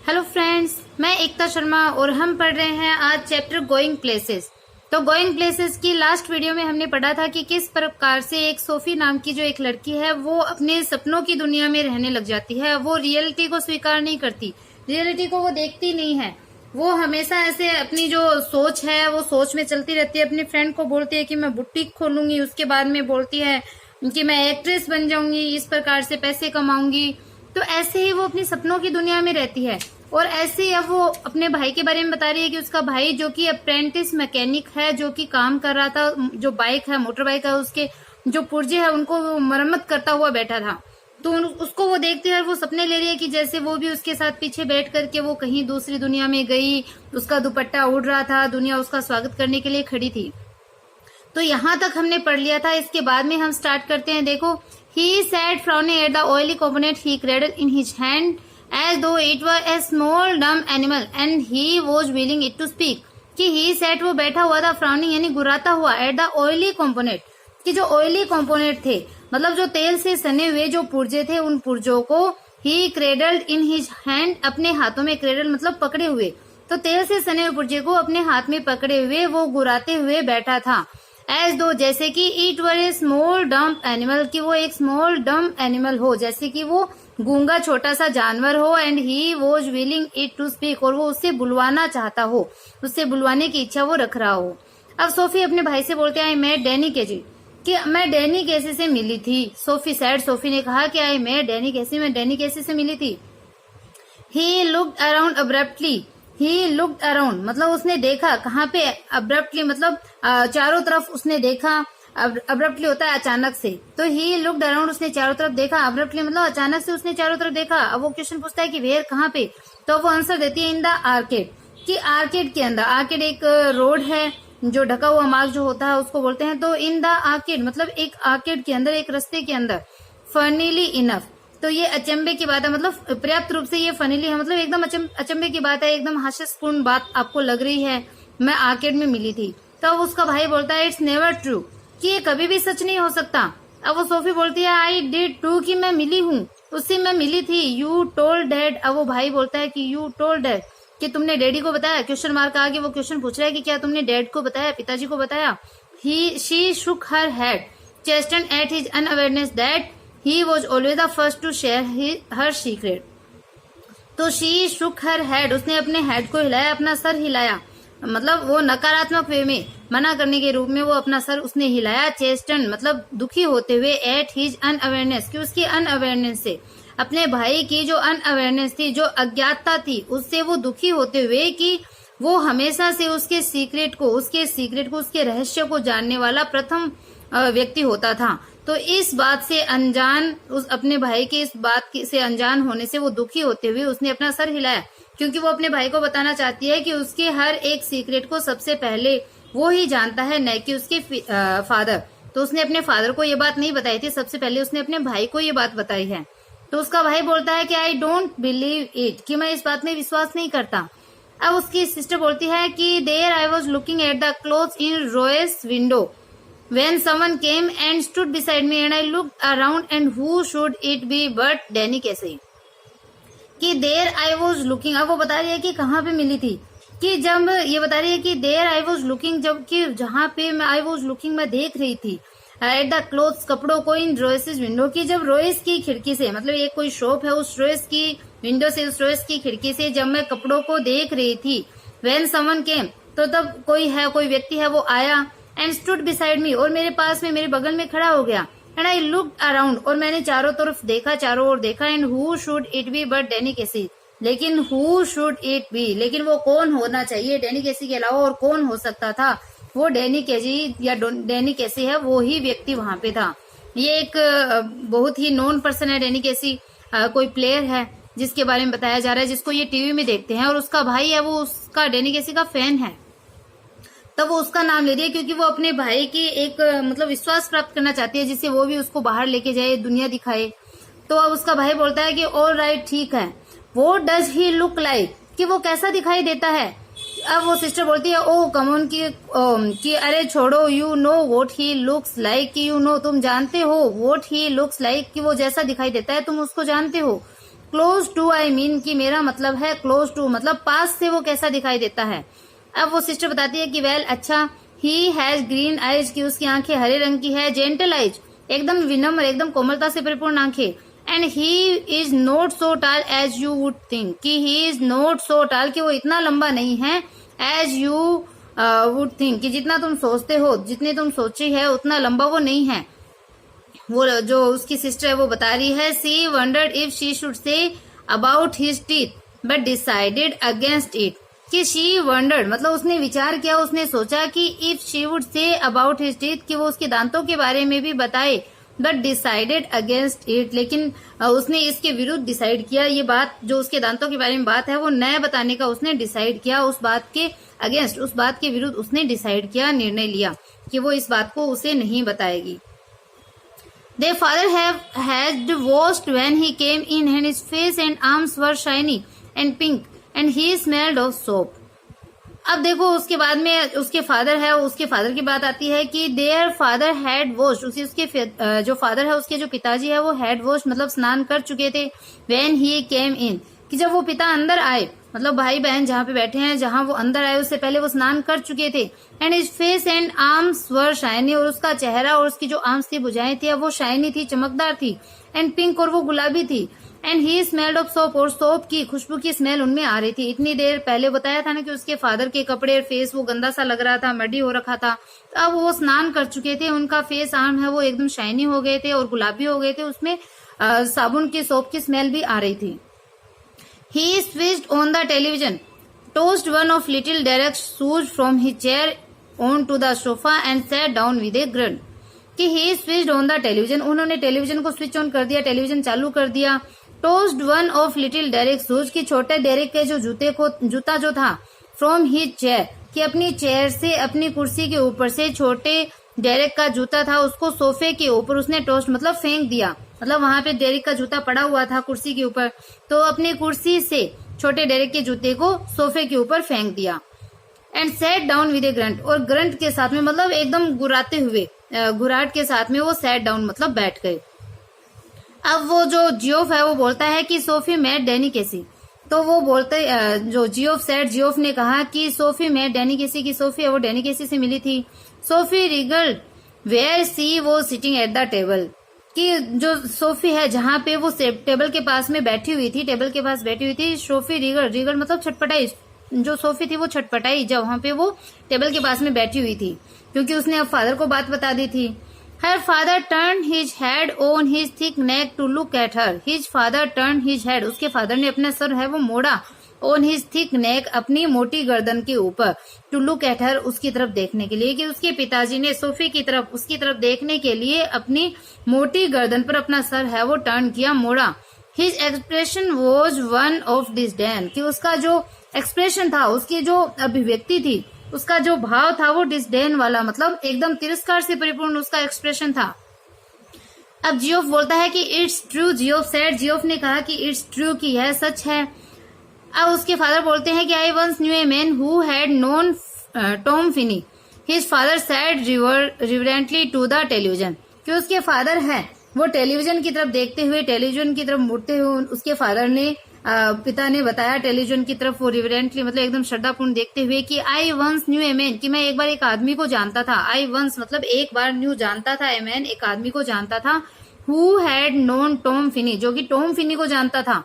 Hello friends, मैं एकता शर्मा और हम पढ़ रहे हैं आज चैप्टर गोइंग प्लेसेस। तो गोइंग प्लेसेस की लास्ट वीडियो में हमने पढ़ा था कि किस प्रकार से एक सोफी नाम की जो एक लड़की है वो अपने सपनों की दुनिया में रहने लग जाती है। वो रियलिटी को स्वीकार नहीं करती, रियलिटी को वो देखती नहीं है। वो हमेशा ऐसे अपनी जो सोच है वो सोच में चलती रहती है। अपनी फ्रेंड को बोलती है कि मैं बुटीक खोलूंगी, उसके बाद में बोलती है कि मैं एक्ट्रेस बन जाऊंगी, इस प्रकार से पैसे कमाऊंगी। तो ऐसे ही वो अपनी सपनों की दुनिया में रहती है। और ऐसे ही अब वो अपने भाई के बारे में बता रही है कि उसका भाई जो कि अप्रेंटिस मैकेनिक है, जो कि काम कर रहा था, जो बाइक है, मोटर बाइक है, उसके जो पुर्जे है उनको वो मरम्मत करता हुआ बैठा था। तो उसको वो देखती है और वो सपने ले रही है कि जैसे वो भी उसके साथ पीछे बैठ करके वो कहीं दूसरी दुनिया में गई, उसका दुपट्टा उड़ रहा था, दुनिया उसका स्वागत करने के लिए खड़ी थी। तो यहाँ तक हमने पढ़ लिया था। इसके बाद में हम स्टार्ट करते हैं। देखो, he sat frowning at the oily coconut he cradled in his hand as though it were a small dumb animal and he was willing it to speak। कि he sat, वो बैठा हुआ था, फ्राउनिंग यानी गुराता हुआ, at the oily component, कि जो oily component थे मतलब जो तेल से सने हुए जो पुर्जे थे, उन पुर्जों को he cradled in his hand, अपने हाथों में, क्रेडल मतलब पकड़े हुए, तो तेल से सने हुए पुर्जे को अपने हाथ में पकड़े हुए वो गुराते हुए बैठा था। एज दो, जैसे कि it were a small dumb animal, कि वो एक स्मॉल डम्प एनिमल हो, जैसे कि वो गूंगा छोटा सा जानवर हो। And he was willing it to speak, और वो उससे बुलवाना चाहता हो, उससे बुलवाने की इच्छा वो रख रहा हो। अब सोफी अपने भाई से बोलते हैं, आई मेट डैनी केजी, कि मैं डैनी कैसी से मिली थी। सोफी सैड, सोफी ने कहा कि आई मेट डैनी कैसी, मैं डैनी कैसी से मिली थी। He looked around abruptly, he looked around मतलब उसने देखा, कहाँ पे, अब्रप्टली मतलब चारों तरफ उसने देखा। अब्रप्टली होता है अचानक से, तो ही लुक्ड अराउंड, उसने चारों तरफ देखा। अब्रप्टली मतलब अचानक से उसने चारों तरफ देखा। अब वो क्वेश्चन पूछता है कि वेयर, कहाँ पे, तो वो आंसर देती है इन द आर्केड, कि आर्केड के अंदर। आर्केड एक रोड है, जो ढका हुआ मार्ग जो होता है उसको बोलते हैं। तो इन द आर्केड मतलब एक आर्केड के अंदर, एक रास्ते के अंदर। फर्नीली इनफ, तो ये अचंबे की बात है, मतलब पर्याप्त रूप से ये फनीली है, मतलब एकदम अचंबे की बात है, एकदम हास्यपूर्ण बात आपको लग रही है, मैं आर्केड में मिली थी। तो अब उसका भाई बोलता है, इट्स नेवर ट्रू, कि ये कभी भी सच नहीं हो सकता। अब वो सोफी बोलती है, आई डिड टू, कि मैं मिली हूँ, उससे मैं मिली थी। यू टोल्ड डैड, अब वो भाई बोलता है कि यू टोल्ड डैड, कि तुमने डैडी को बताया। क्वेश्चन मार्क आगे वो क्वेश्चन पूछ रहा है कि क्या तुमने डैड को बताया, पिताजी को बताया। She shook her head, chastened at his unawareness that he was always the first to share her secret। तो she shook her head, उसने अपने हेड को हिलाया, अपना सर हिलाया, मतलब वो नकारात्मक वे में, मना करने के रूप में वो अपना सर उसने हिलाया। चेस्टन मतलब दुखी होते हुए, एट हिज अनअवेयरनेस, कि उसकी अनअवेयरनेस से, अपने भाई की जो अनअवेयरनेस थी, जो अज्ञातता थी, उससे वो दुखी होते हुए कि वो हमेशा से उसके सीक्रेट को, उसके रहस्य को जानने वाला प्रथम व्यक्ति होता था। तो इस बात से अनजान, उस अपने भाई के इस बात से अनजान होने से वो दुखी होते हुए उसने अपना सर हिलाया, क्योंकि वो अपने भाई को बताना चाहती है कि उसके हर एक सीक्रेट को सबसे पहले वो ही जानता है, न कि उसके फादर। तो उसने अपने फादर को ये बात नहीं बताई थी, सबसे पहले उसने अपने भाई को ये बात बताई है। तो उसका भाई बोलता है कि आई डोंट बिलीव इट, कि मैं इस बात में विश्वास नहीं करता। अब उसकी सिस्टर बोलती है कि there I was looking at the clothes in Royce's window when someone came and stood beside me and I looked around and who should it be but Danny Casey, कि देर आई वॉज लुकिंग, अब वो बता रही है कि कहाँ पे मिली थी, कि जब ये बता रही है कि देर आई वॉज लुकिंग, जबकि जहाँ पे मैं आई वॉज लुकिंग मैं देख रही थी, एट द क्लोथ्स कपड़ों को, इन रोयस विंडो की, जब रोयस की खिड़की से, मतलब एक कोई शॉप है, उस रोयस की विंडो से, उस रोयस की खिड़की से जब मैं कपड़ों को देख रही थी। when someone came, तो तब कोई व्यक्ति है वो आया, एंड स्टूड बिसाइड मी, और मेरे पास में, मेरे बगल में खड़ा हो गया। एंड आई लुक्ड अराउंड, और मैंने चारों तरफ देखा, चारों ओर देखा। And who should it be but Danny Casey, लेकिन हु शुड इट बी, लेकिन वो कौन होना चाहिए डैनी केसी के अलावा, और कौन हो सकता था, वो डैनी केसी या डैनी केसी है, वो ही व्यक्ति वहां पे था। ये एक बहुत ही नोन पर्सन है डैनी केसी, कोई प्लेयर है जिसके बारे में बताया जा रहा है, जिसको ये टीवी में देखते हैं, और उसका भाई है वो उसका डैनी केसी का फैन है। तब वो उसका नाम ले रही है क्योंकि वो अपने भाई की एक मतलब विश्वास प्राप्त करना चाहती है, जिससे वो भी उसको बाहर लेके जाए, दुनिया दिखाए। तो अब उसका भाई बोलता है कि ऑल राइट, ठीक है। वो डज ही लुक लाइक, कि वो कैसा दिखाई देता है। अब वो सिस्टर बोलती है, ओ कमोन, कि अरे छोड़ो, you know what he looks like, कि यू नो, तुम जानते हो, व्हाट ही लुक्स लाइक, कि वो जैसा दिखाई देता है तुम उसको जानते हो। क्लोज टू आई मीन कि मेरा मतलब है क्लोज टू, मतलब पास से वो कैसा दिखाई देता है। अब वो सिस्टर बताती है कि वेल अच्छा, ही हैज ग्रीन आईज की उसकी आंखें हरे रंग की है, जेंटल आईज एकदम विनम्र एकदम कोमलता से परिपूर्ण आंखें, and he is not so टाल एज यू वुड थिंक कि ही इज नॉट सो टाल कि वो इतना लंबा नहीं है, एज यू वुड थिंक कि जितना तुम सोचते हो, जितने तुम सोची है उतना लंबा वो नहीं है। वो जो उसकी सिस्टर है वो बता रही है, she wondered if she should say about his teeth but decided against it कि शी वंडर्ड मतलब उसने विचार किया, उसने सोचा कि if she would say about his teeth कि वो उसके दांतों के बारे में भी बताए, बट डिसाइडेड अगेंस्ट इट लेकिन उसने इसके विरुद्ध डिसाइड किया। ये बात जो उसके दांतों के बारे में बात है वो नया बताने का उसने डिसाइड किया, उस बात के अगेंस्ट, उस बात के विरुद्ध उसने डिसाइड किया, निर्णय लिया कि वो इस बात को उसे नहीं बताएगी। Their father had washed when he came in and his face and arms were shiny and pink and he smelled of soap. अब देखो उसके बाद में उसके फादर है, उसके फादर की बात आती है कि देयर फादर हैड वॉश, उसके जो फादर है उसके जो पिताजी है वो हैड वॉश मतलब स्नान कर चुके थे, व्हेन ही केम इन कि जब वो पिता अंदर आए, मतलब भाई बहन जहाँ पे बैठे हैं जहाँ वो अंदर आए उससे पहले वो स्नान कर चुके थे, and his face and arms were shiny और उसका चेहरा और उसकी जो आर्म्स थी भुजाएं थी वो शाइनी थी, चमकदार थी, एंड पिंक और वो गुलाबी थी, and he smelled of soap और सोप की खुशबू की स्मेल उनमें आ रही थी। इतनी देर पहले बताया था ना कि उसके फादर के कपड़े और फेस वो गंदा सा लग रहा था, मडी हो रखा था, तो अब वो स्नान कर चुके थे, उनका फेस आर्म है वो एकदम शाइनी हो गए थे और गुलाबी हो गए थे, उसमें साबुन की सोप की स्मेल भी आ रही थी। He switched on the television, tossed one of little Derek's shoes from his chair onto the sofa and sat down with a grunt. कि he switched on the television, उन्होंने टेलीविजन को switch on कर दिया, television चालू कर दिया। tossed one of little Derek's shoes कि छोटे डेरेक के जो जूता जो था, from his chair कि अपनी चेयर से अपनी कुर्सी के ऊपर से छोटे डेरेक का जूता था उसको सोफे के ऊपर उसने टोस्ट मतलब फेंक दिया, मतलब वहां पे डेरेक का जूता पड़ा हुआ था कुर्सी के ऊपर, तो अपनी कुर्सी से छोटे डेरेक के जूते को सोफे के ऊपर फेंक दिया। And set down with A grunt और ग्रंट के साथ में मतलब एकदम गुराते हुए गुराट के साथ में वो सेट डाउन मतलब बैठ गए। अब वो जो जियोफ है वो बोलता है कि सोफी मेट डैनी केसी, तो वो बोलते जो जियोफ ने कहा कि सोफी मेट डैनी केसी की सोफी है वो डैनी केसी से मिली थी। सोफी रिगल्ड वेयर सी वो सिटिंग एट द टेबल कि जो सोफी है जहाँ पे वो टेबल के पास में बैठी हुई थी, टेबल के पास बैठी हुई थी। सोफी रिगल मतलब छटपटाई, जो सोफी थी वो छटपटाई जब वहां पे वो टेबल के पास में बैठी हुई थी, क्योंकि उसने अब फादर को बात बता दी थी। Her father turn his head on his thick neck to look at her, his father turn his head उसके फादर ने अपना सर है वो मोड़ा, ऑन हिज थिक नेक अपनी मोटी गर्दन के ऊपर, टू लुक एट हर उसकी तरफ देखने के लिए, कि उसके पिताजी ने सोफी की तरफ उसकी तरफ देखने के लिए अपनी मोटी गर्दन पर अपना सर है वो टर्न किया, मोड़ा। His expression was one of disdain कि उसका जो एक्सप्रेशन था, उसकी जो अभिव्यक्ति थी, उसका जो भाव था वो डिसडेन वाला, मतलब एकदम तिरस्कार से परिपूर्ण उसका एक्सप्रेशन था। अब जियोफ बोलता है कि it's true, Geoff said, Geoff ने कहा कि इट्स ट्रू कि यह सच है। अब उसके फादर बोलते हैं कि I once knew a man who had known Tom Finney, his father said reverently to the television, कि उसके फादर है वो टेलीविजन की तरफ देखते हुए, टेलीविजन की तरफ मुड़ते हुए उसके फादर ने पिता ने बताया टेलीविजन की तरफ वो रिवरेंटली मतलब एकदम श्रद्धापूर्ण देखते हुए कि I once knew a man, कि मैं एक बार एक आदमी को जानता था। आई वंस मतलब एक बार, न्यू जानता था, ए मैन एक आदमी को जानता था, who had known Tom Finney जो कि टॉम फिनी को जानता था।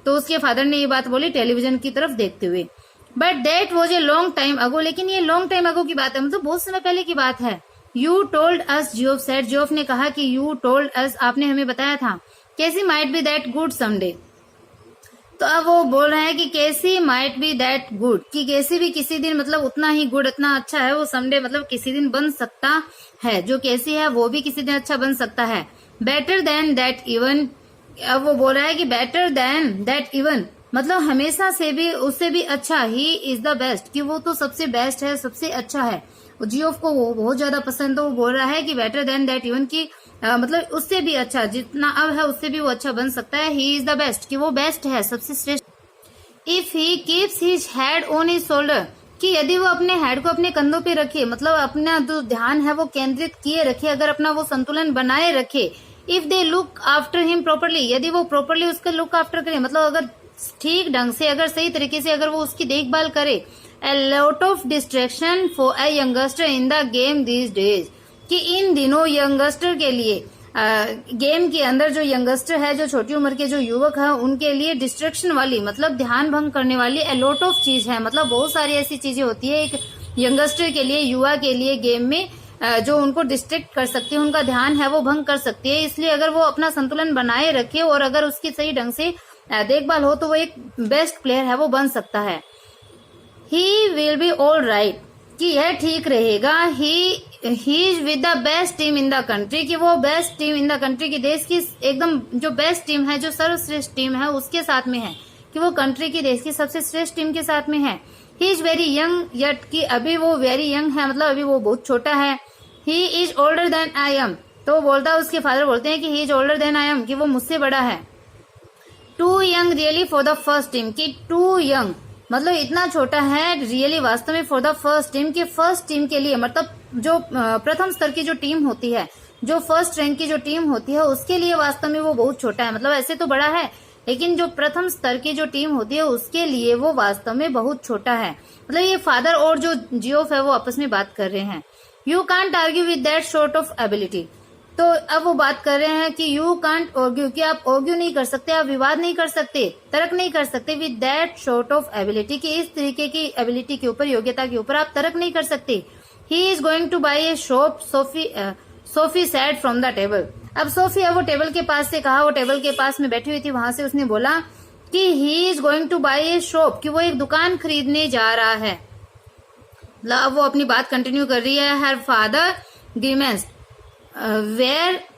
तो उसके फादर ने ये बात बोली टेलीविजन की तरफ देखते हुए। But that was a long time ago, लेकिन ये लॉन्ग टाइम अगो की बात है, मतलब बहुत समय पहले की बात है। You told us, Geoff said, Geoff ने कहा कि यू टोल्ड अस आपने हमें बताया था, कैसी might be that good someday. तो अब वो बोल रहे हैं कि कैसी माइट बी दैट गुड, कि कैसी भी किसी दिन मतलब उतना ही गुड, इतना अच्छा है वो समडे मतलब किसी दिन बन सकता है, जो कैसी है वो भी किसी दिन अच्छा बन सकता है। बेटर देन दैट इवन, अब वो बोल रहा है कि बेटर देन दैट इवन मतलब हमेशा से भी उससे भी अच्छा, ही इज द बेस्ट कि वो तो सबसे बेस्ट है, सबसे अच्छा है। जियोफ को वो बहुत ज्यादा पसंद है, वो बोल रहा है कि बेटर देन दैट इवन की मतलब उससे भी अच्छा, जितना अब है उससे भी वो अच्छा बन सकता है। ही इज द बेस्ट कि वो बेस्ट है, सबसे श्रेष्ठ। If he keeps his head on his shoulder, कि यदि वो अपने हेड को अपने कंधों पे रखे, मतलब अपना जो ध्यान है वो केंद्रित किए रखे, अगर अपना वो संतुलन बनाए रखे, if they look after him properly, यदि वो प्रॉपरली उसका लुक आफ्टर करें, मतलब अगर ठीक ढंग से, अगर सही तरीके से अगर वो उसकी देखभाल करे। A lot of distraction for a youngster in the game these days, कि इन दिनों यंगस्टर के लिए गेम के अंदर जो यंगस्टर है, जो छोटी उम्र के जो युवक है, उनके लिए डिस्ट्रैक्शन वाली, मतलब ध्यान भंग करने वाली a lot of चीज है, मतलब बहुत सारी ऐसी चीजें होती है एक यंगस्टर के लिए, युवा के लिए गेम में जो उनको डिस्ट्रैक्ट कर सकती है, उनका ध्यान है वो भंग कर सकती है। इसलिए अगर वो अपना संतुलन बनाए रखे और अगर उसकी सही ढंग से देखभाल हो तो वो एक बेस्ट प्लेयर है, वो बन सकता है। He will be all right, कि यह ठीक रहेगा। He is with the best team in the country, कि वो best team in the country, की देश की एकदम जो बेस्ट टीम है, जो सर्वश्रेष्ठ टीम है उसके साथ में है, कि वो कंट्री की, देश की सबसे श्रेष्ठ टीम के साथ में है। He is very young yet, कि अभी वो वेरी यंग है, मतलब अभी वो बहुत छोटा है। He is older than I am, तो बोलता है, उसके फादर बोलते हैं कि he is older than I am, कि वो मुझसे बड़ा है। Too young really for the first team, की टू यंग मतलब इतना छोटा है रियली वास्तव में फॉर द फर्स्ट टीम, की फर्स्ट टीम के लिए, मतलब जो प्रथम स्तर की जो टीम होती है, जो फर्स्ट रैंक की जो टीम होती है, उसके लिए वास्तव में वो बहुत छोटा है। मतलब ऐसे तो बड़ा है, लेकिन जो प्रथम स्तर की जो टीम होती है उसके लिए वो वास्तव में बहुत छोटा है। मतलब ये फादर और जो जियोफ है वो आपस में बात कर रहे हैं। You can't argue with that sort of ability, तो अब वो बात कर रहे हैं कि यू कांट आर्ग्यू, कि आप आर्ग्यू नहीं कर सकते, आप विवाद नहीं कर सकते, तर्क नहीं कर सकते with that sort of ability, कि इस तरीके की एबिलिटी के ऊपर, योग्यता के ऊपर आप तर्क नहीं कर सकते। He is going two by A shop, Sophie sad from the table. अब सोफी है वो टेबल के पास से कहा, वो टेबल के पास में बैठी हुई थी, वहां से उसने बोला कि he is going two by A shop, कि वो एक दुकान खरीदने जा रहा है। अब वो अपनी बात कंटिन्यू कर रही है। Her father grimaced,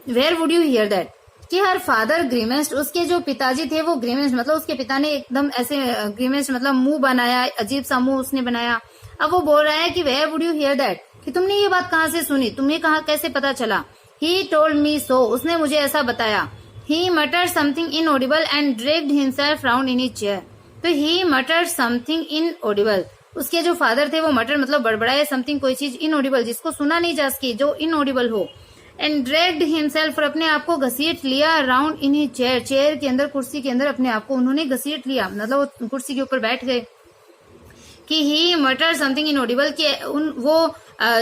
where would you hear that, कि हर फादर ग्रीमेंस्ड, उसके जो पिताजी थे वो ग्रीमेंस्ड, मतलब उसके पिता ने एकदम ऐसे ग्रीमेंस्ड मतलब मुंह बनाया, अजीब सा मुंह उसने बनाया। अब वो बोल रहा है कि where would you hear that, कि तुमने ये बात कहाँ से सुनी, तुम्हें कहाँ कैसे पता चला। ही टोल्ड मी सो, उसने मुझे ऐसा बताया। He muttered something inaudible and dragged himself round in his chair, तो ही मटर्ड समथिंग इनऑडिबल, उसके जो फादर थे वो मटर मतलब बड़बड़ाए, समथिंग कोई चीज, इनऑडिबल जिसको सुना नहीं जा सकी, जो इनऑडिबल हो, एंड ड्रैग्ड हिमसेल्फ, और अपने आप को घसीट लिया, round in his chair, chair के अंदर, कुर्सी के अंदर अपने आप को उन्होंने घसीट लिया, मतलब वो कुर्सी के ऊपर बैठ गए। कि ही मटर समथिंग इनऑडिबल, कि वो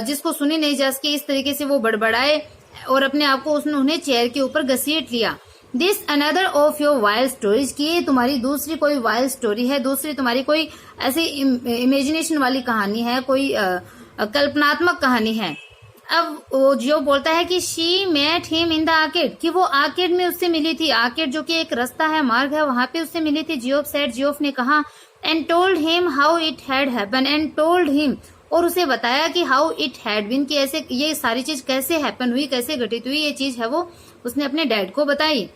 जिसको सुनी नहीं जा सकी, इस तरीके से वो बड़बड़ाए और अपने आप को उन्होंने चेयर के ऊपर घसीट लिया। This another of your wild stories, की तुम्हारी दूसरी कोई वाइल्ड स्टोरी है, दूसरी तुम्हारी कोई ऐसी इमेजिनेशन वाली कहानी है, कोई कल्पनात्मक कहानी है। अब वो जियो बोलता है कि she met him in the arcade, कि वो आर्केड में उससे मिली थी, आर्केड जो कि एक रास्ता है, मार्ग है, वहां पे उससे मिली थी। जियोफ सेड, जियोफ ने कहा, and told him how it had happen, and told him, और उसे बताया कि हाउ इट हैड बीन, कि ऐसे ये सारी चीज कैसे हैपन हुई, कैसे घटित हुई, ये चीज है वो उसने अपने डैड को बताई।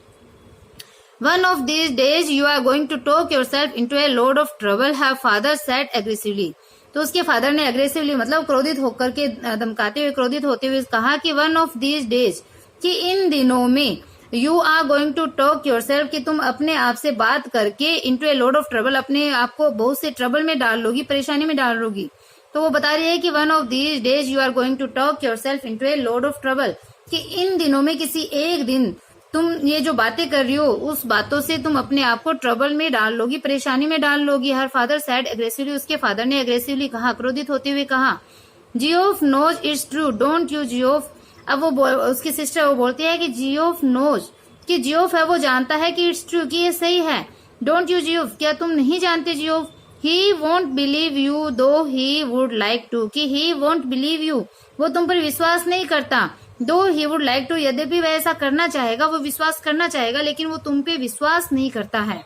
One of these days you are going to talk yourself into a load of trouble, her father said aggressively, तो उसके फादर ने एग्रेसिवली मतलब क्रोधित होकर के, धमकाते हुए, क्रोधित होते हुए कहा कि वन ऑफ दीज डेज, कि इन दिनों में, you are going to talk yourself, कि तुम अपने आप से बात करके, into a load of trouble, अपने आप को बहुत से ट्रबल में डाल लोगी, परेशानी में डाल लोगी। तो वो बता रही है कि one of these days you are going to talk yourself into a load of trouble, कि इन दिनों में किसी एक दिन तुम ये जो बातें कर रही हो, उस बातों से तुम अपने आप को ट्रबल में डाल लोगी, परेशानी में डाल लोगी। हर फादर सैड एग्रेसिवली, उसके फादर ने एग्रेसिवली कहा, क्रोधित होते हुए कहा। Geoff knows it's true, don't you Geoff, अब वो उसकी सिस्टर वो बोलती है कि जियोफ नोज, कि जियोफ है वो जानता है कि इट्स ट्रू, कि ये सही है। डोंट यू जियोफ, क्या तुम नहीं जानते Geoff. He won't believe you दो ही वुड लाइक टू, कि ही वोंट बिलीव यू, वो तुम पर विश्वास नहीं करता, दो ही वुड लाइक टू, यद्यपि वह ऐसा करना चाहेगा, वो विश्वास करना चाहेगा, लेकिन वो तुम पे विश्वास नहीं करता है।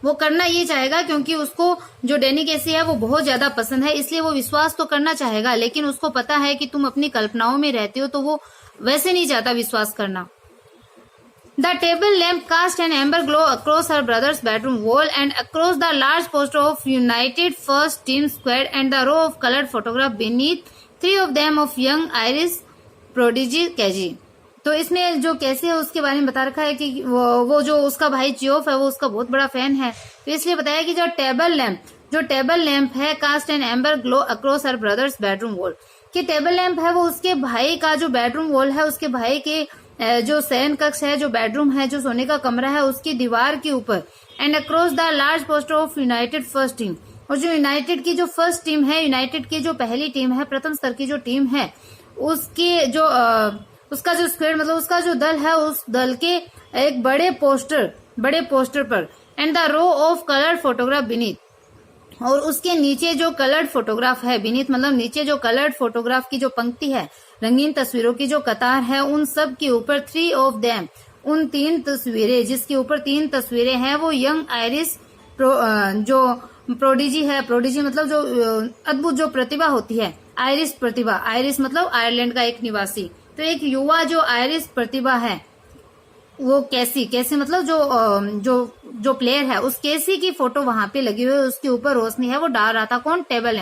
वो करना ये चाहेगा क्योंकि उसको जो डैनी केसी है वो बहुत ज्यादा पसंद है, इसलिए वो विश्वास तो करना चाहेगा, लेकिन उसको पता है कि तुम अपनी कल्पनाओं में रहते हो, तो वो वैसे नहीं चाहता विश्वास करना। The table lamp cast an amber glow across her brother's bedroom wall and across the large poster of United First Team Squad and the row of colored photographs beneath, three of them of young Irish prodigy Keji। तो इसमें जो कैसे है उसके बारे में बता रखा है कि वो जो उसका भाई जियोफ है वो उसका बहुत बड़ा फैन है, तो इसलिए बताया कि जो टेबल लैंप है, cast an amber glow across her brother's bedroom wall, कि टेबल लैंप है वो उसके भाई का जो बेडरूम वॉल है, उसके भाई के जो शयन कक्ष है, जो बेडरूम है, जो सोने का कमरा है, उसकी दीवार के ऊपर and across the large poster of United first team. और जो यूनाइटेड की जो फर्स्ट टीम है, यूनाइटेड की जो पहली टीम है, प्रथम स्तर की जो टीम है, उसके जो उसका जो स्क्वाड मतलब उसका जो दल है, उस दल के एक बड़े पोस्टर पर and the row of coloured photograph beneath, और उसके नीचे जो कलर्ड फोटोग्राफ है, बीनीथ मतलब नीचे जो कलर्ड फोटोग्राफ की जो पंक्ति है, रंगीन तस्वीरों की जो कतार है, उन सब के ऊपर 3 ऑफ देम, उन 3 तस्वीरें, जिसके ऊपर 3 तस्वीरें हैं, वो यंग आयरिश जो प्रोडिजी है, प्रोडिजी मतलब जो अद्भुत जो प्रतिभा होती है, आयरिश प्रतिभा, आयरिश मतलब आयरलैंड का एक निवासी, तो एक युवा जो आयरिश प्रतिभा है, वो कैसी मतलब जो प्लेयर है, उस कैसी की फोटो वहां पे लगी हुई है, उसके ऊपर रोशनी है, वो डाल रहा था। कौन? टेबल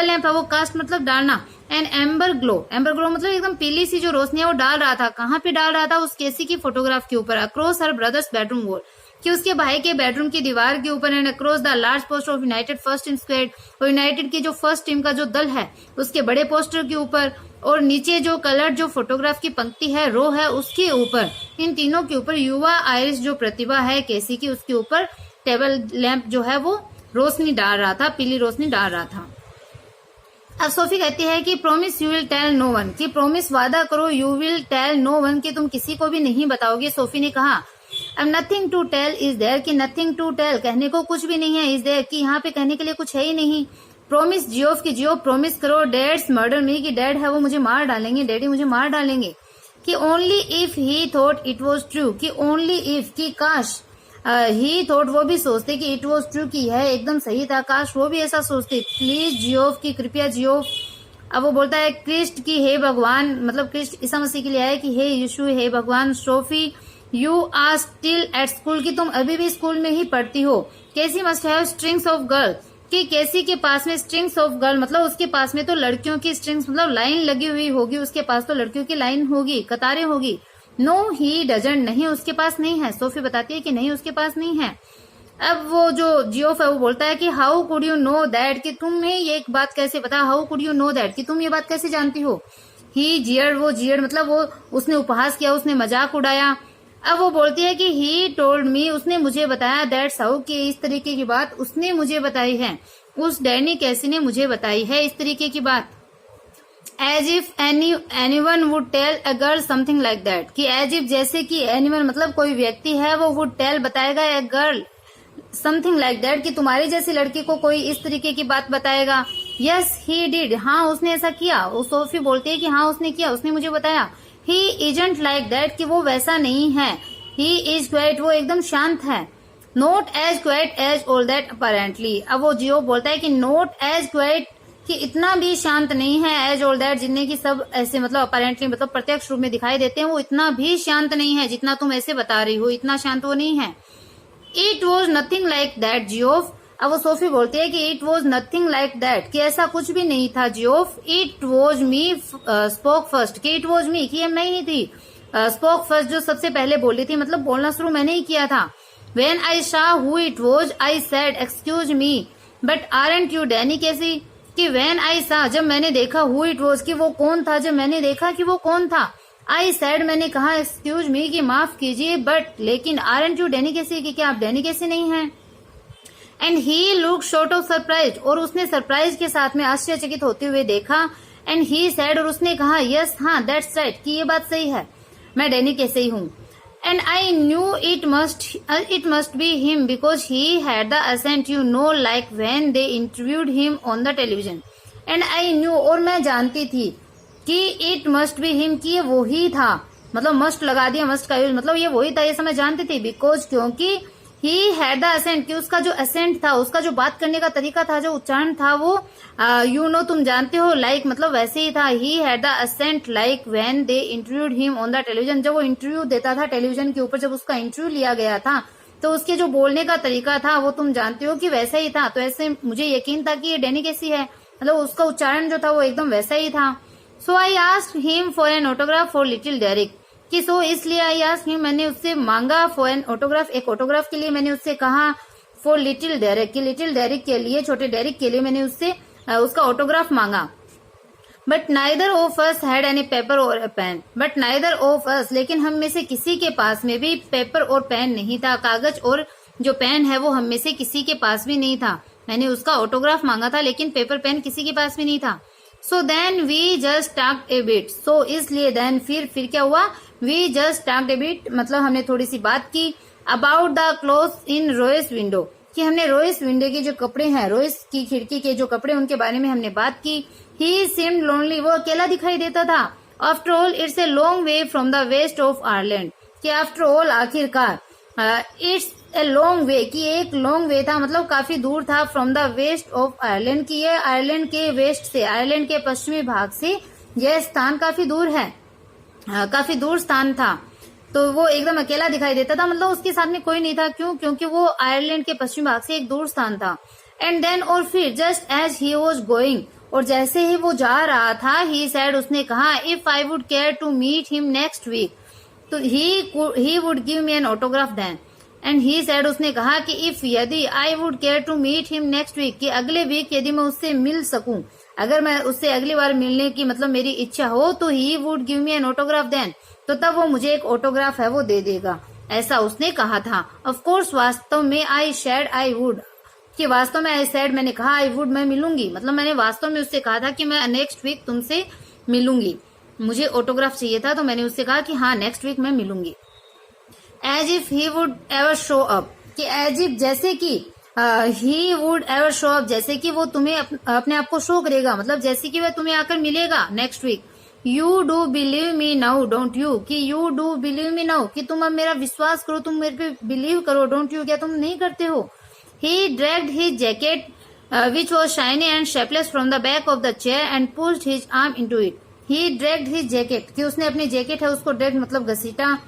लैंप है, वो कास्ट मतलब डालना, एंड एम्बर ग्लो मतलब एकदम पीली सी जो रोशनी है, वो डाल रहा था। कहाँ पे डाल रहा था? उस केसी की फोटोग्राफ के ऊपर, across her brother's bedroom wall, कि उसके भाई के बेडरूम की दीवार के ऊपर, and across the large poster of United first team squad, और यूनाइटेड की जो फर्स्ट टीम का जो दल है, उसके बड़े पोस्टर के ऊपर, और नीचे जो कलर्ड जो फोटोग्राफ की पंक्ति है, रो है, उसके ऊपर, इन तीनों के ऊपर युवा आयरिश जो प्रतिभा है केसी की, उसके ऊपर टेबल लैंप जो है वो रोशनी डाल रहा था, पीली रोशनी डाल रहा था। अब सोफी कहती है कि promise you will tell no one, कि प्रोमिस वादा करो, you will tell no one, कि तुम किसी को भी नहीं बताओगे। सोफी ने कहा अब nothing to tell is there, कि नथिंग टू टेल कहने को कुछ भी नहीं है, इज देयर कि यहाँ पे कहने के लिए कुछ है ही नहीं। प्रोमिस जियोफ, की जियोफ प्रोमिस करो, डैड्स मर्डर मी, कि डैड है वो मुझे मार डालेंगे, डैडी मुझे मार डालेंगे। कि only if he thought it was true, कि ओनली इफ, कि काश, ही थॉट वो भी सोचते कि इट वाज ट्रू, कि यह एकदम सही था, काश वो भी ऐसा सोचते। प्लीज जियोफ, की कृपया जियोफ। अब वो बोलता है क्रिस्ट की हे भगवान, मतलब क्रिस्ट ईसा मसीह के लिए आया कि हे यीशु, हे भगवान। Sophie you are still at school, की तुम अभी भी स्कूल में ही पढ़ती हो। कैसी must have strings of girl, कि कैसी के पास में स्ट्रिंग्स ऑफ गर्ल मतलब उसके पास में तो लड़कियों की स्ट्रिंग्स मतलब लाइन लगी हुई होगी, उसके पास तो लड़कियों की लाइन होगी, कतारें होगी। नो ही डजंट, नहीं उसके पास नहीं है। सोफी बताती है कि नहीं उसके पास नहीं है। अब वो जो जियोफ है वो बोलता है कि how could you know that, कि तुम्हें ये एक बात कैसे पता, how could you know that, कि तुम ये बात कैसे जानती हो। ही जियर्ड, वो जियर्ड मतलब वो उसने उपहास किया, उसने मजाक उड़ाया। अब वो बोलती है कि ही टोल्ड मी, उसने मुझे बताया, दैट्स हाउ, कि इस तरीके की बात उसने मुझे बताई है, उस डैनी कैसी ने मुझे बताई है इस तरीके की बात। As if anyone would tell a girl something like that, कि एज इफ जैसे कि एनीवन मतलब कोई व्यक्ति है, वो वुड टेल बताएगा a girl something like that, कि तुम्हारी जैसी लड़की को कोई इस तरीके की बात बताएगा। यस ही डिड, हाँ उसने ऐसा किया। वो सोफी बोलती है कि हाँ उसने किया, उसने मुझे बताया। ही इजंट लाइक दैट, कि वो वैसा नहीं है। ही इज क्वाइट, वो एकदम शांत है। Not as quiet as all that apparently, अब वो जियो बोलता है कि नॉट एज क्वाइट, कि इतना भी शांत नहीं है, एज ऑल दैट जितने की सब ऐसे मतलब अपेरेंटली मतलब प्रत्यक्ष रूप में दिखाई देते हैं, वो इतना भी शांत नहीं है जितना तुम ऐसे बता रही हो, इतना शांत वो नहीं है। It was nothing like that Geoff, अब वो सोफी बोलती है कि it was nothing like that, कि ऐसा कुछ भी नहीं था Geoff. It was me spoke first, कि इट वॉज मी, कि मैं ही थी स्पोक फर्स्ट, जो सबसे पहले बोली थी, मतलब बोलना शुरू मैंने ही किया था। When I saw who it was, I said, excuse me, but aren't you Danny Casey? कि when I saw, जब मैंने देखा, who it was, कि वो कौन था, जब मैंने देखा कि वो कौन था। I said, मैंने कहा, excuse me, कि माफ कीजिए, but लेकिन aren't you Danny Casey, कि क्या आप डैनी कैसी नहीं हैं। And he looked sort of surprised, और उसने सरप्राइज के साथ में आश्चर्यचकित होते हुए देखा। And he said, और उसने कहा, yes, हाँ, that's right, कि ये बात सही है, मैं डैनी कैसे ही हूँ। And I knew it must be him because he had the accent, you know, like when they interviewed him on the television. And I knew, और मैं जानती थी कि it must be him, कि ये वो ही था, मतलब मस्ट लगा दिया, मस्ट का यूज मतलब ये वही था, ये समय जानती थी। बिकॉज क्योंकि ही हैड द असेंट, कि उसका जो असेंट था, उसका जो बात करने का तरीका था, जो उच्चारण था, वो यू नो तुम जानते हो, लाइक मतलब वैसे ही था। He had the accent like when they interviewed him on the television, जब वो इंटरव्यू देता था टेलीविजन के ऊपर, जब उसका इंटरव्यू लिया गया था, तो उसके जो बोलने का तरीका था वो तुम जानते हो कि वैसा ही था। तो ऐसे मुझे यकीन था कि ये डैनी कैसी है, मतलब उसका उच्चारण जो था वो एकदम वैसा ही था। So I asked him for an autograph for little Derek, कि सो इसलिए आई आस्क्ड हिम, मैंने उससे मांगा फॉर एन ऑटोग्राफ, एक ऑटोग्राफ के लिए मैंने उससे कहा, फॉर लिटिल डेरिक, कि लिटिल डेरिक के लिए, छोटे डेरिक के लिए मैंने उससे उसका ऑटोग्राफ मांगा। But neither of us had any paper or a pen. But neither of us, लेकिन हम में से किसी के पास में भी पेपर और पेन नहीं था। कागज और जो पेन है वो हम में से किसी के पास भी नहीं था। मैंने उसका ऑटोग्राफ मांगा था, लेकिन पेपर पेन किसी के पास भी नहीं था। So then we just talked a bit. So इसलिए देन फिर क्या हुआ, we just talked a bit, मतलब हमने थोड़ी सी बात की। About the clothes in Roy's window, कि हमने रोइस विंडो के जो कपड़े हैं, रोइस की खिड़की के जो कपड़े, उनके बारे में हमने बात की। ही सीम्ड लोनली, वो अकेला दिखाई देता था। After all it's a long way from the west of Ireland, कि आफ्टर ऑल आखिरकार इट्स ए लॉन्ग वे, कि एक लॉन्ग वे था, मतलब काफी दूर था। From the west of Ireland, की ये आयरलैंड के वेस्ट से, आयरलैंड के पश्चिमी भाग से यह स्थान काफी दूर है, काफी दूर स्थान था। तो वो एकदम अकेला दिखाई देता था, मतलब उसके साथ में कोई नहीं था। क्यों? क्योंकि वो आयरलैंड के पश्चिमी भाग से एक दूर स्थान था। एंड देन, और फिर just as he was going, और जैसे ही वो जा रहा था, ही सैड, उसने कहा, if I would care to meet him next week, तो he would give me an autograph then. And he said, उसने कहा कि इफ, यदि, I would care to meet him next week, कि अगले वीक यदि मैं उससे मिल सकूं, अगर मैं उससे अगली बार मिलने की मतलब मेरी इच्छा हो, तो he would give me an autograph then, तो तब वो मुझे एक ऑटोग्राफ है वो दे देगा, ऐसा उसने कहा था। ऑफ कोर्स, वास्तव में, आई शेड आई वुड, कि वास्तव में, आई सेड, मैंने कहा, आई वुड, मैं मिलूंगी, मतलब मैंने वास्तव में उससे कहा था कि मैं नेक्स्ट वीक तुमसे मिलूंगी, मुझे ऑटोग्राफ चाहिए था, तो मैंने उससे कहा कि हाँ नेक्स्ट वीक मैं मिलूंगी। As if he would ever show up, कि एज इफ, जैसे कि, he would ever show up, जैसे कि वो तुम्हें अपने आप को शो करेगा, मतलब जैसे कि वह तुम्हें आकर मिलेगा next week. You do believe me now don't you, कि you do believe me now, कि तुम अब मेरा विश्वास करो, तुम मेरे पे बिलीव करो, डोंट यू, क्या तुम नहीं करते हो। He dragged his jacket which was shiny and shapeless from the back of the chair and pushed his arm into it. He dragged his jacket, कि उसने अपनी जैकेट है उसको ड्रैग्ड मतलब घसीटा,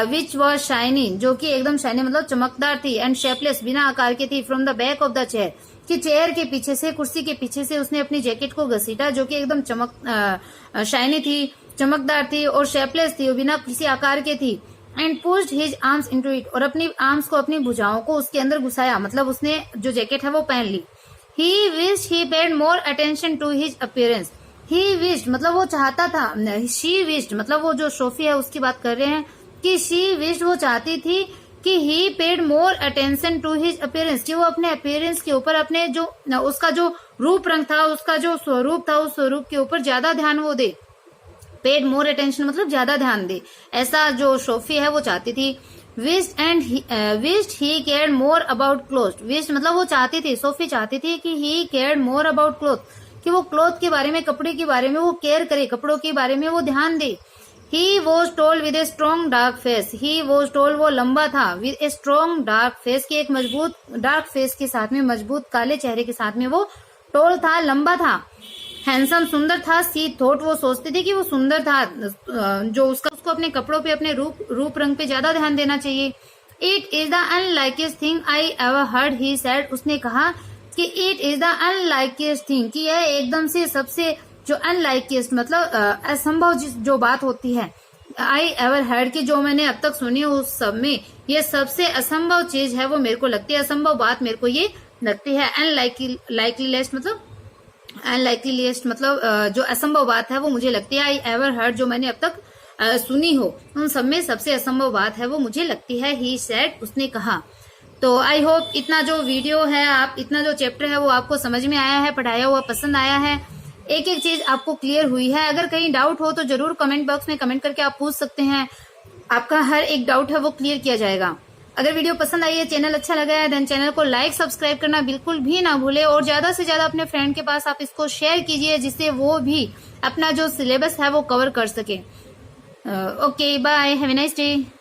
विच वॉज शाइनी, जो कि एकदम शाइनी मतलब चमकदार थी, एंड शेपलेस, बिना आकार की थी, from the back of the chair, कि चेयर के पीछे से, कुर्सी के पीछे से उसने अपनी जैकेट को घसीटा, जो कि एकदम शाइनी थी, चमकदार थी, और शेपलेस थी, बिना किसी आकार के थी। And pushed his arms into it, और अपनी आर्म्स को, अपनी भुजाओं को उसके अंदर घुसाया, मतलब उसने जो जैकेट है वो पहन ली। He wished he paid more attention to his appearance, he wished मतलब वो चाहता था, शी विश्ड मतलब वो जो सोफी है उसकी बात कर रहे हैं, कि शी विश्ड वो चाहती थी कि he paid more attention to his appearance, कि वो अपने अपीयरेंस के ऊपर, अपने जो उसका जो रूप रंग था, उसका जो स्वरूप था, उस स्वरूप के ऊपर ज्यादा ध्यान वो दे। पेड मोर अटेंशन मतलब ज्यादा ध्यान दे, ऐसा जो सोफी है वो चाहती थी। Wished and wished he cared more about clothes, wished मतलब वो चाहती थी, सोफी चाहती थी कि he cared more about clothes, कि वो क्लोथ के बारे में, कपड़े के बारे में वो केयर करे, कपड़ों के बारे में वो ध्यान दे। He was tall with a strong dark face. He was tall, वो लंबा था, with a strong dark face, के एक मजबूत डार्क फेस के साथ में, मजबूत काले चेहरे के साथ में वो टॉल था, लंबा था। हैंडसम, सुंदर था। सी थॉट, वो सोचती थी कि वो सुंदर था, जो उसको अपने कपड़ों पे, अपने रूप रंग पे ज्यादा ध्यान देना चाहिए। It is the unlikeliest thing I ever heard, he said, उसने कहा कि it is the unlikeliest thing, कि यह एकदम से सबसे जो अनलाइकेस्ट मतलब असंभव जो बात होती है, आई एवर हर्ड, की जो मैंने अब तक सुनी उस सब में ये सबसे असंभव चीज है वो मेरे को लगती है, असंभव बात मेरे को ये लगती है। अनलाइकलीलेस्ट मतलब अनलाइकलीलेस्ट मतलब जो असंभव बात है वो मुझे लगती है। आई एवर हर्ड, जो मैंने अब तक सुनी हो उन सब में सबसे असंभव बात है वो मुझे लगती है। ही सेड, उसने कहा। तो आई होप इतना जो वीडियो है, आप इतना जो चैप्टर है वो आपको समझ में आया है, पढ़ाया हुआ पसंद आया है, एक एक चीज आपको क्लियर हुई है। अगर कहीं डाउट हो तो जरूर कमेंट बॉक्स में कमेंट करके आप पूछ सकते हैं, आपका हर एक डाउट है वो क्लियर किया जाएगा। अगर वीडियो पसंद आई है, चैनल अच्छा लगा है, देन चैनल को लाइक सब्सक्राइब करना बिल्कुल भी ना भूले, और ज्यादा से ज्यादा अपने फ्रेंड के पास आप इसको शेयर कीजिए, जिससे वो भी अपना जो सिलेबस है वो कवर कर सके। Okay, bye, have a nice day.